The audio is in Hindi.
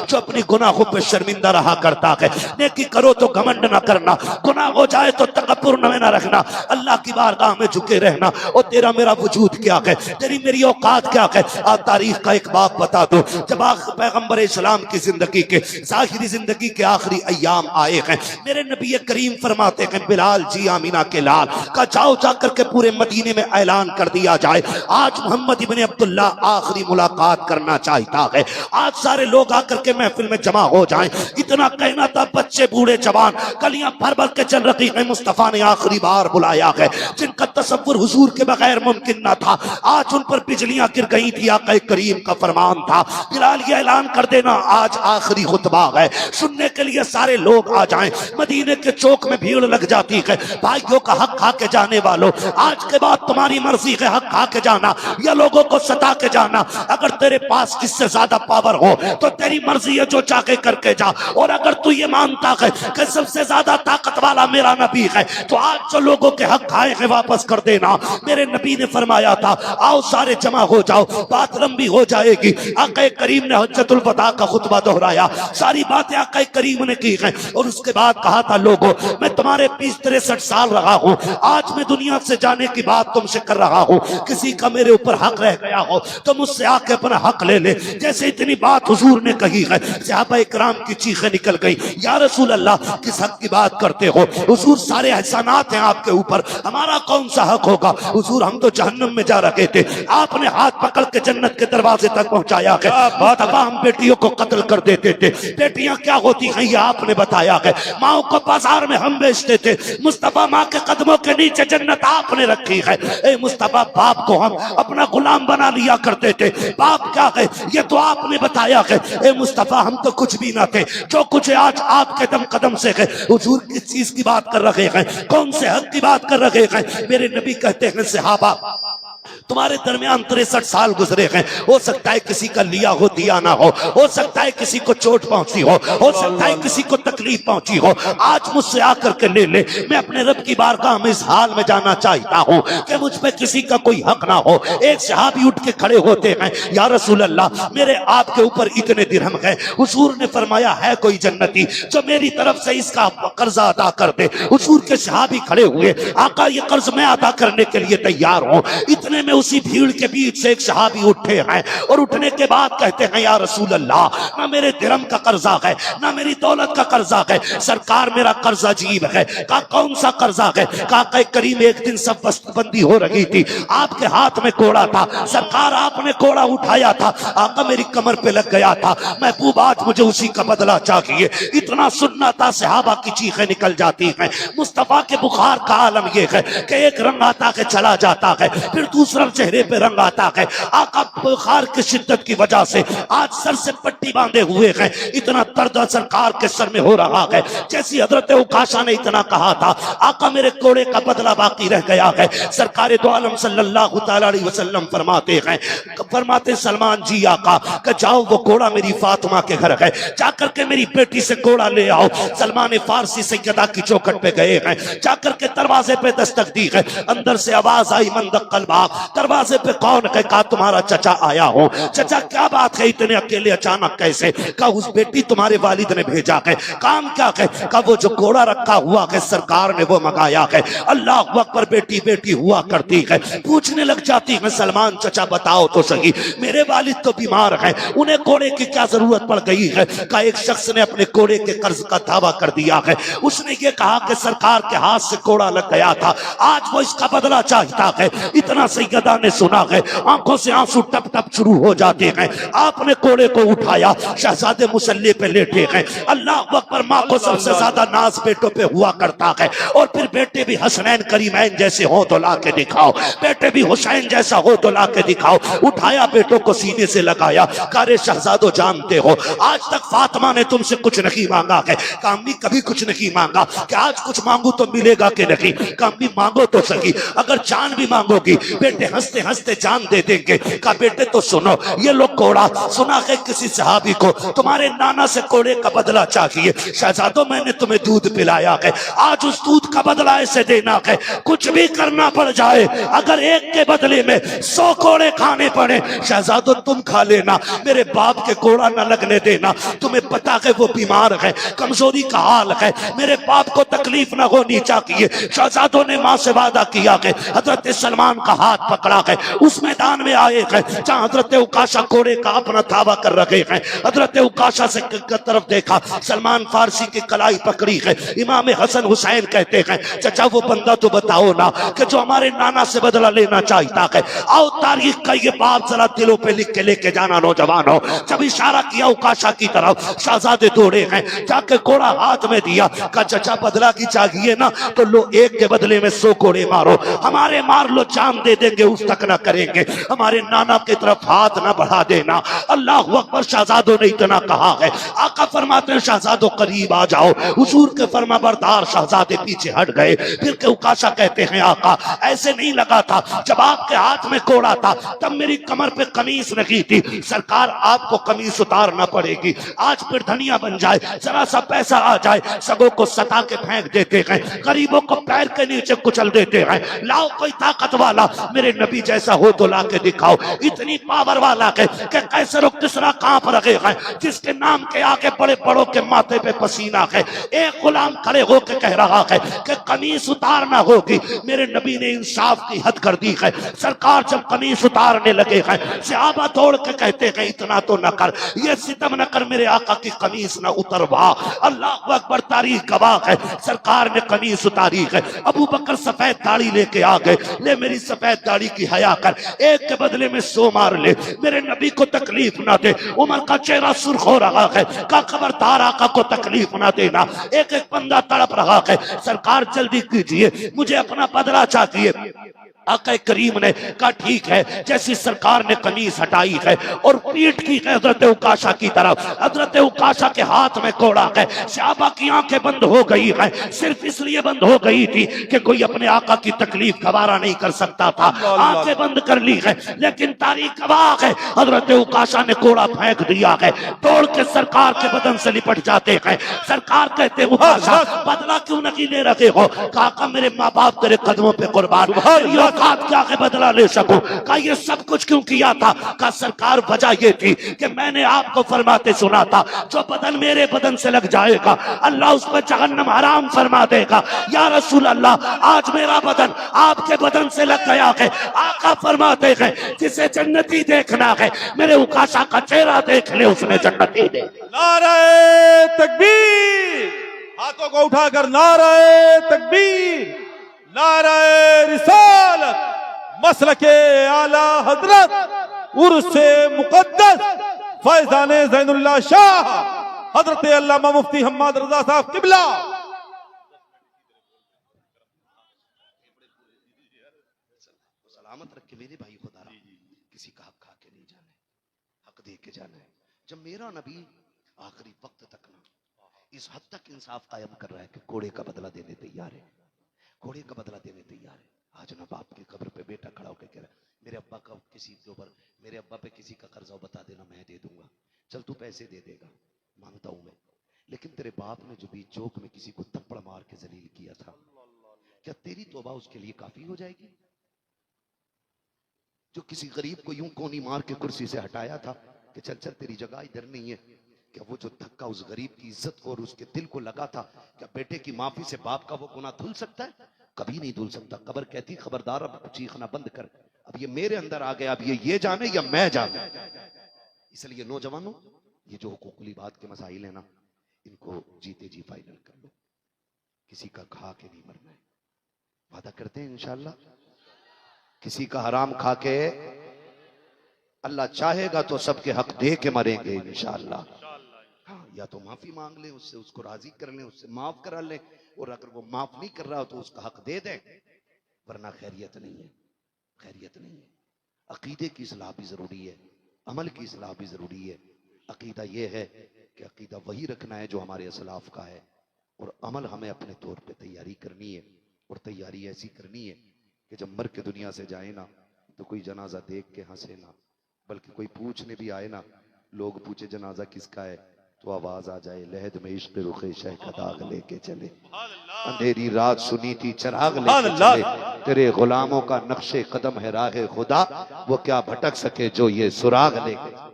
जो अपनी गुनाहों पे शर्मिंदा रहा करता है। नेकी करो तो घमंड ना करना, गुनाह हो जाए तो तकब्बुर में ना रखना, अल्लाह की बारगाह में झुके रहना। और तेरा मेरा वजूद क्या है, तेरी मेरी औकात क्या है। आज तारीख का एक बात बता दो, जब पैगंबर इस्लाम की जिंदगी के ज़ाहिरी जिंदगी के आखिरी अय्याम आए हैं, मेरे नबी करीम फरमाते हैं बिलाल जी आमीना के लाल का जाओ जाकर के पूरे मदीने में ऐलान कर दिया जाए आज मोहम्मद इब्ने अब्दुल्ला आखिरी मुलाकात करना चाहता है। आज सारे लोग आकर के महफिल में जमा हो जाएं। इतना कहना था, बच्चे बूढ़े जवान गलियां भर भर के चल रही है। मुस्तफा ने आखिरी बार बुलाया है, जिनका तसव्वुर हुजूर के बगैर मुमकिन न था। आज उन पर बिजलियां गिर गई थी। आका करीम का फरमान था, बिलाल ये ऐलान कर देना आज आखिरी खुतबा है, सुनने के लिए सारे लोग आ जाएं। मदीने के चौक में भीड़ लग जाती है। भाइयों का हक खा के जाने वालों, आज के बाद तुम्हारी मर्जी है, हक खा के जाना या लोगों को सता के जाना। अगर तेरे पास इससे ज्यादा पावर हो तो तेरी मर्जी है, जो चाहे करके जा। और अगर तू ये मानता है कि सबसे ज्यादा ताकत वाला मेरा नबी है, तो आज जो लोगों के हक खाए हैं वापस कर देना। मेरे नबी ने फरमाया था, आओ सारे जमा हो जाओ, बात लंबी हो जाएगी। आका करीम ने हज्जतुल वदा का खुतबा दोहराया, सारी बातें आका करीम ने की हैं। और उसके बाद कहा था, लोगों मैं तुम्हारे 20-63 साल रहा हूं, आज मैं दुनिया से जाने की बात तुमसे कर रहा हूं। किसी का मेरे ऊपर हक रह गया हो तो मुझसे आके अपना हक ले ले। जैसे इतनी बात हुजूर ने कही है, सहाबा इकराम की चीखें निकल गई, या रसूल अल्लाह किस हक की बात करते हो हुजूर, सारे एहसानात हैं आपके ऊपर, हमारा कौन सा हक होगा। हुजूर हम तो जहन्नम में जा रहे थे, आपने हाथ पकड़ के जन्नत के दरवाजे तक पहुंचाया है। हम बेटियों को कत्ल कर देते थे, बेटियां क्या होती हैं ये आपने बताया है। माओ को बाजार में हम बेचते थे, मुस्तफा माँ के कदमों के नीचे जन्नत आपने रखी है। ए मुस्तफा, बाप को हम अपना गुलाम बना लिया करते थे, बाप क्या है ये तो आपने बताया है। ए मुस्तफा, हम तो कुछ भी ना थे, जो कुछ आज आपके दम कदम से है। हुजूर किस चीज की बात कर रहे हैं, कौन से हक की बात कर रहे हैं। मेरे नबी कहते हैं, सहाबा तुम्हारे दरमियान 63 साल गुजरे हैं, हो सकता है किसी का लिया हो दिया ना हो सकता है किसी को चोट पहुंची हो सकता है किसी को तकलीफ पहुंची हो। आज मुझसे आकर के ले ले, मैं अपने रब की बारगाह में इस हाल में जाना चाहता हूं कि मुझ पे किसी का कोई हक ना हो। एक सहाबी उठ के खड़े होते हैं, या रसूल अल्लाह मेरे आपके ऊपर इतने दिरहम है। हुजूर ने फरमाया, है कोई जन्नती जो मेरी तरफ से इसका कर्जा अदा कर दे। हुजूर के सहाबी खड़े हुए, आका ये कर्ज मैं अदा करने के लिए तैयार हूं। इतने में उसी भीड़ के बीच से एक सहाबी उठे हैं और उठने के बाद कहते हैं, या रसूल अल्लाह ना मेरे दिरहम का कर्जा है ना मेरी दौलत का कर्जा है, सरकार मेरा कर्जा अजीब है। कहा कौन सा कर्जा है। कहा करीम एक दिन सब बंदी हो रही थी, आपके हाथ में कोड़ा था, सरकार आपने कोड़ा उठाया था, आका मेरी कमर पे लग गया था, महबूब आज मुझे उसी का बदला चाहिए। इतना सुनना था, सहाबा की चीखें निकल जाती हैं। मुस्तफा के बुखार का आलम यह है कि एक रंग आता है चला जाता है, फिर दूसरा चेहरे पे रंग आता है। आका बुखार की शिद्दत की वजह से आज सर से पट्टी बांधे हुए हैं। इतना दर्द सरकार के सर में हो रहा है, जैसी हजरत उकाशा ने इतना कहा था, आका मेरे कोड़े का बदला बाकी रह गया है। सरकार दो आलम सल्लल्लाहु अलैहि वसल्लम फरमाते सलमान जी आका कि जाओ वो कोड़ा मेरी फातिमा के घर है, जाकर के मेरी बेटी से कोड़ा ले आओ। सलमान फारसी सैयदा की चौखट पे गए हैं, जाकर के दरवाजे पे दस्तक दी है। अंदर से आवाज आई, मन दक्कल बाप। दरवाजे पे कौन है। कहा तुम्हारा चचा आया हो। चचा क्या बात है, इतने अकेले अचानक कैसे। कहा उस बेटी तुम्हारे वालिद ने भेजा है। काम क्या है। कहा वो जो घोड़ा रखा हुआ है सरकार ने वो मंगाया है। अल्लाह अकबर, बेटी बेटी हुआ करती है। पूछने लग जाती है, सलमान चचा बताओ तो सही, मेरे वालिद तो बीमार हैं, उन्हें घोड़े की क्या जरूरत पड़ गई है। कहा एक शख्स ने अपने घोड़े के कर्ज का दावा कर दिया है, उसने ये कहा कि सरकार के हाथ से घोड़ा लग गया था, आज वो इसका बदला चाहता है। इतना सैयदा ने सुना है, आंखों से आंसू टप टप शुरू हो जाते हैं। आपने घोड़े को उठाया, शहजादे मुसल्ले पे लेटे हैं। अल्लाह अकबर, माँ को सबसे ज्यादा नाज बेटों पे हुआ करता है। और फिर बेटे भी हसनैन करीमैन जैसे हो तो ला के दिखाओ, बेटे भी हुसैन जैसा हो तो ला के दिखाओ। उठाया, बेटों को सीने से लगाया। कारे शहजादो जानते हो आज तक फातिमा ने तुमसे कुछ नहीं मांगा है। कामी कभी कुछ नहीं मांगा कि आज कुछ मांगू तो मिलेगा कि नहीं। कामी मांगो तो सही, अगर जान भी मांगोगी बेटे हंसते हंसते जान दे देंगे। कहा बेटे तो सुनो, ये लोग कोड़ा सुना के किसी सहाबी को तुम्हारे नाना से कोड़े का बदला चाहिए। शहजादों मैंने तुम्हें दूध पिलाया है, आज उस दूध का बदला ऐसे देना है, कुछ भी करना पड़ जाए, अगर एक के बदले में 100 कोड़े खाने पड़े शहजादों तुम खा लेना, मेरे बाप के कोड़ा न लगने देना। तुम्हें पता है वो बीमार है, कमजोरी का हाल है, मेरे बाप को तकलीफ न होनी चाहिए। शहजादों ने मां से वादा किया कि हजरत सलमान का हाथ पकड़ा है, उस मैदान में आए हैं जहां हजरत उकाशा कोड़े का अपना धावा कर रखे हैं। हजरत उकाशा से तरफ देखा, सलमान फारसी की कलाई पकड़ी है। इमाम हसन हुसैन कहते हैं चचा वो बंदा तो बताओ ना कि जो हमारे नाना से बदला लेना चाहता है, आओ तारीख का ये बात जरा दिलों पे लिख के लेके जाना नौजवानों। जब इशारा किया उकाशा की तरफ, शहजादे दौड़े हैं, जाके कोड़ा हाथ में दिया, कहा चचा बदला की चाहिए ना तो लो एक के बदले में 100 कोड़े मारो, हमारे मार लो जान दे देंगे, उस तक ना करेंगे, हमारे नाना की तरफ हाथ ना बढ़ा देना। अल्लाह अकबर, शहजादों ने इतना कहा है। आका फरमाते हैं शहजादों करीब आ जाओ, हुजूर के फरमा बरदार शहजादे पीछे हट गए। फिर के उकाशा कहते हैं आका ऐसे नहीं लगा था, जब आपके हाथ में कोड़ा था तब मेरी कमर पे कमीज लगी थी, सरकार आपको कमीज उतारना पड़ेगी, आज फिर धनिया बन जाए, जरा सा पैसा आ जाए, सबों को सता के फेंक देते हैं, गरीबों को पैर के नीचे कुचल देते हैं। लाओ कोई ताकत वाला मेरे नबी जैसा हो तो ला के दिखाओ, इतनी पावर वाला के कैसर और किसरा कांप रहे हैं, जिसके नाम के आगे बड़े बड़ों के माथे पे पसीना है। एक गुलाम खड़े होकर कह रहा है कि कमीज उतारना होगी। मेरे नबी ने इंसाफ की हद कर दी है, सरकार जब कमीज उतारने लगे हैं, सहाबा दौड़ के कहते हैं इतना तो न कर, ये सितम न कर, मेरे आका की कमीज न उतरवा। अल्लाह अकबर, तारीख गवाह है, सरकार ने कमीज उतारी है। अबू बकर सफेद दाढ़ी लेके आ गए, ले मेरी सफेद दाढ़ी की हया कर, एक के बदले में 100 मार ले, मेरे नबी को तकलीफ ना दे। उमर का चेहरा सुर्ख हो रहा है, का खबरदार आका को तकलीफ ना देना। एक एक बंदा तड़प रहा है, सरकार जल्दी कीजिए, मुझे अपना बदला चाहिए। आका करीम ने कहा ठीक है। जैसी सरकार ने कमीज हटाई है और पीठ की हजरत उकाशा की तरफ, हजरत उकाशा के हाथ में कोड़ा है, सहाबा की आंखें बंद हो गई है, सिर्फ इसलिए बंद हो गई थी कि कोई अपने आका की तकलीफ गवारा नहीं कर सकता था, आंखें बंद कर ली है। लेकिन तारीख गवाह है, हजरत उकाशा ने कोड़ा फेंक दिया है, दौड़ के सरकार के बदन से लिपट जाते हैं। सरकार कहते उकाशा बदला क्यों नहीं ले रहे हो? काका मेरे माँ बाप तेरे कदमों पे कुर्बान, क्या के बदला ले सकूं। का ये सब कुछ क्यों किया था? का सरकार वजह ये थी कि मैंने आपको फरमाते सुना था जो बदन मेरे बदन से लग जाएगा अल्लाह उस पर जहन्नम हराम फरमा देगा। या रसूल अल्लाह आज मेरा बदन आपके बदन से लग गया है, आका फरमाते हैं जिसे जन्नती देखना है मेरे उकाशा का चेहरा देख ले, उसने जन्नती दे। नारे तकबीर, हाथों को उठाकर नारे तकबीर, नारे रिसालत, मसलके आला हजरत उर्से मुकद्दस फैजाने ज़ैनुल्लाह शाह हजरत अल्लामा मुफ्ती हम्माद रजा साहब किबला। सलामत रखे मेरे भाई, खुदा किसी का हक खा के नहीं जाने, हक दे के जाना है। जब मेरा नबी आखिरी वक्त तक ना इस हद तक इंसाफ कायम कर रहा है कि कोड़े का बदला देने तैयार है, घोड़े का बदला देने तैयार है। आज ना बाप की कब्र पे बेटा खड़ा होकर कह रहा है मेरे अब्बा का किसी के ऊपर, मेरे अब्बा पे किसी का कर्जा बता देना, मैं दे दूंगा, चल तू पैसे दे देगा, मानता हूं मैं, लेकिन तेरे बाप ने जो बीच चौक में किसी को थप्पड़ मार के जलील किया था, क्या तेरी तौबा उसके लिए काफी हो जाएगी? जो किसी गरीब को यूं कोनी मार के कुर्सी से हटाया था कि चल चल तेरी जगह इधर नहीं है, क्या वो जो धक्का उस गरीब की इज्जत को और उसके दिल को लगा था, क्या बेटे की माफी से बाप का वो गुनाह धुल सकता है? कभी नहीं धुल सकता। कब्र कहती खबरदार अब चीखना बंद कर, अब ये मेरे अंदर आ गया, अब ये जाने या मैं जाने। इसलिए नौजवानों, ये जो हुकूकुली बात के मसाइल है ना, इनको जीते जी फाइनल कर लो, किसी का खा के नहीं मरना है, वादा करते हैं इंशाल्लाह। किसी का हराम खा के, अल्लाह चाहेगा तो सबके हक दे के मरेंगे इंशाल्लाह। हाँ, या तो माफी मांग ले उससे, उसको राजी कर ले, उससे माफ करा ले, और अगर वो माफ नहीं कर रहा हो तो उसका हक दे दे, वरना खैरियत नहीं है, खैरियत नहीं है। अकीदे की इस्लाह भी जरूरी है, अमल की इस्लाह भी जरूरी है। अकीदा ये है कि अकीदा वही रखना है जो हमारे असलाफ का है, और अमल हमें अपने तौर पे तैयारी करनी है, और तैयारी ऐसी करनी है कि जब मर के दुनिया से जाए ना तो कोई जनाजा देख के हंसे ना, बल्कि कोई पूछने भी आए ना, लोग पूछे जनाजा किसका है, तो आवाज आ जाए लहद में इश्क रुखे शह का दाग लेके चले। अंधेरी रात सुनी थी चिराग लेके चले, तेरे गुलामों का नक्शे कदम है राहे खुदा, वो क्या भटक सके जो ये सुराग लेके।